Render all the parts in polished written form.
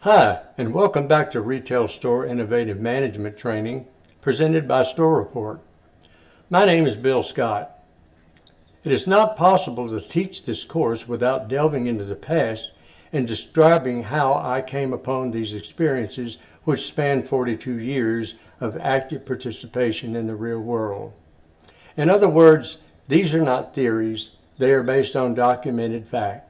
Hi, and welcome back to Retail Store Innovative Management Training presented by StoreReport. My name is Bill Scott. It is not possible to teach this course without delving into the past and describing how I came upon these experiences which span 42 years of active participation in the real world. In other words, these are not theories, they are based on documented fact.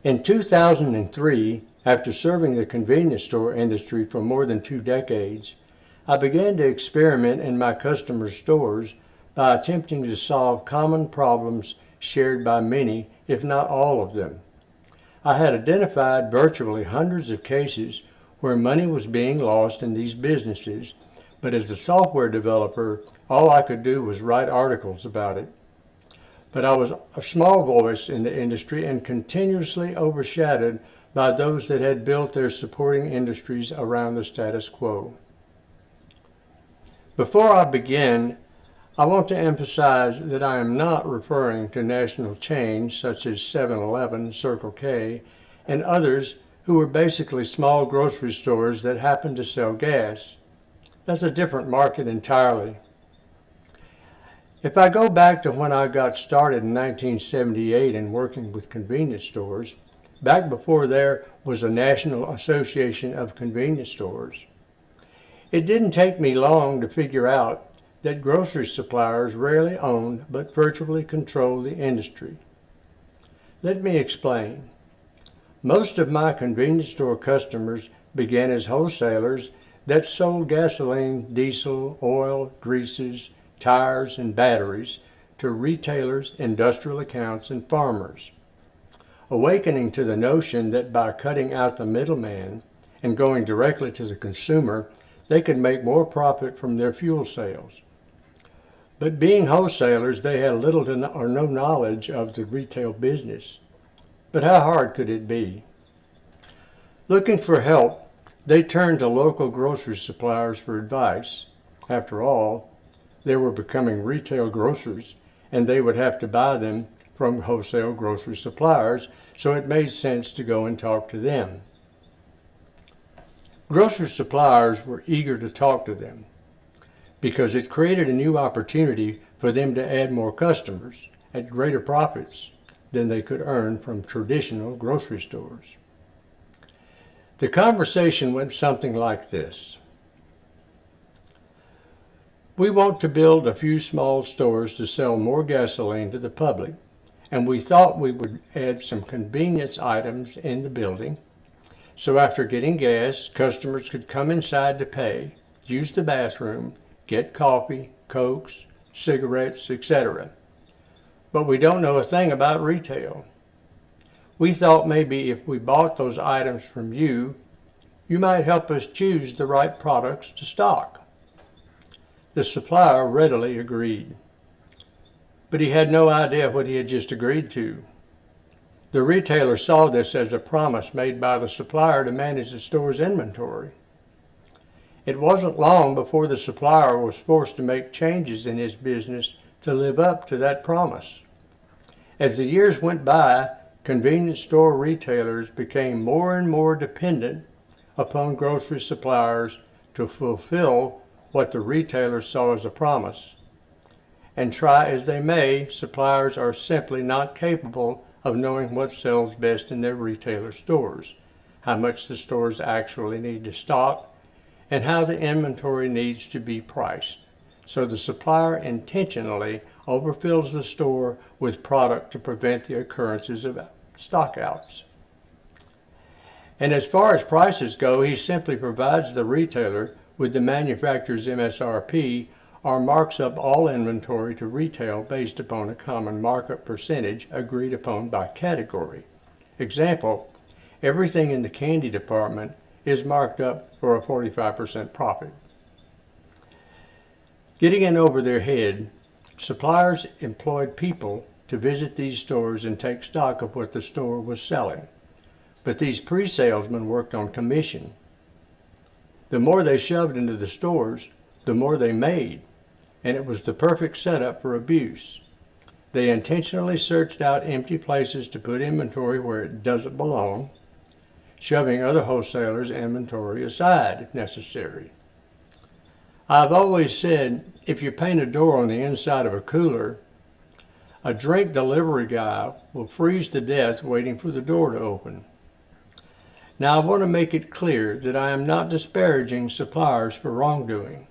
In 2003, after serving the convenience store industry for more than 2 decades, I began to experiment in my customers' stores by attempting to solve common problems shared by many, if not all of them. I had identified virtually hundreds of cases where money was being lost in these businesses, but as a software developer, all I could do was write articles about it. But I was a small voice in the industry and continuously overshadowed by those that had built their supporting industries around the status quo. Before I begin, I want to emphasize that I am not referring to national chains such as 7-Eleven, Circle K, and others who are basically small grocery stores that happen to sell gas. That's a different market entirely. If I go back to when I got started in 1978 and working with convenience stores, back before there was a National Association of Convenience Stores, it didn't take me long to figure out that grocery suppliers rarely owned but virtually controlled the industry. Let me explain. Most of my convenience store customers began as wholesalers that sold gasoline, diesel, oil, greases, tires, and batteries to retailers, industrial accounts, and farmers, awakening to the notion that by cutting out the middleman and going directly to the consumer, they could make more profit from their fuel sales. But being wholesalers, they had little or no knowledge of the retail business. But how hard could it be? Looking for help, they turned to local grocery suppliers for advice. After all, they were becoming retail grocers, and they would have to buy them from wholesale grocery suppliers, so it made sense to go and talk to them. Grocery suppliers were eager to talk to them because it created a new opportunity for them to add more customers at greater profits than they could earn from traditional grocery stores. The conversation went something like this. We want to build a few small stores to sell more gasoline to the public, and we thought we would add some convenience items in the building, so after getting gas, customers could come inside to pay, use the bathroom, get coffee, Cokes, cigarettes, etc. But we don't know a thing about retail. We thought maybe if we bought those items from you, you might help us choose the right products to stock. The supplier readily agreed, but he had no idea what he had just agreed to. The retailer saw this as a promise made by the supplier to manage the store's inventory. It wasn't long before the supplier was forced to make changes in his business to live up to that promise. As the years went by, convenience store retailers became more and more dependent upon grocery suppliers to fulfill what the retailers saw as a promise. And try as they may, suppliers are simply not capable of knowing what sells best in their retailer stores, how much the stores actually need to stock, and how the inventory needs to be priced. So the supplier intentionally overfills the store with product to prevent the occurrences of stockouts. And as far as prices go, he simply provides the retailer with the manufacturer's MSRP or marks up all inventory to retail based upon a common markup percentage agreed upon by category. Example, everything in the candy department is marked up for a 45% profit. Getting in over their head, suppliers employed people to visit these stores and take stock of what the store was selling. But these pre-salesmen worked on commission. The more they shoved into the stores, the more they made, and it was the perfect setup for abuse. They intentionally searched out empty places to put inventory where it doesn't belong, shoving other wholesalers' inventory aside if necessary. I've always said if you paint a door on the inside of a cooler, a drink delivery guy will freeze to death waiting for the door to open. Now I want to make it clear that I am not disparaging suppliers for wrongdoing.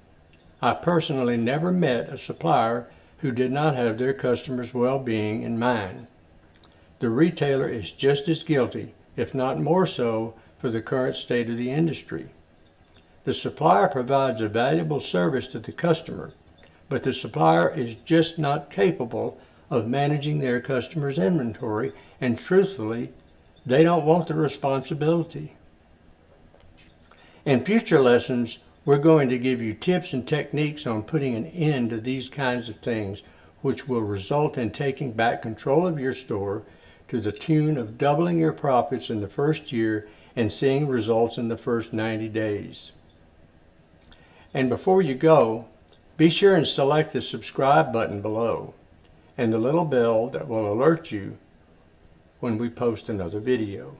I personally never met a supplier who did not have their customers' well-being in mind. The retailer is just as guilty, if not more so, for the current state of the industry. The supplier provides a valuable service to the customer, but the supplier is just not capable of managing their customers' inventory, and truthfully, they don't want the responsibility. In future lessons, we're going to give you tips and techniques on putting an end to these kinds of things, which will result in taking back control of your store to the tune of doubling your profits in the first year and seeing results in the first 90 days. And before you go, be sure and select the subscribe button below and the little bell that will alert you when we post another video.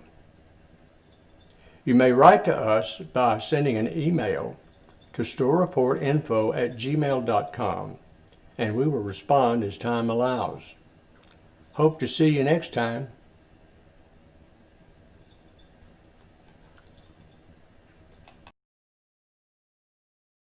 You may write to us by sending an email to storereportinfo@gmail.com, and we will respond as time allows. Hope to see you next time.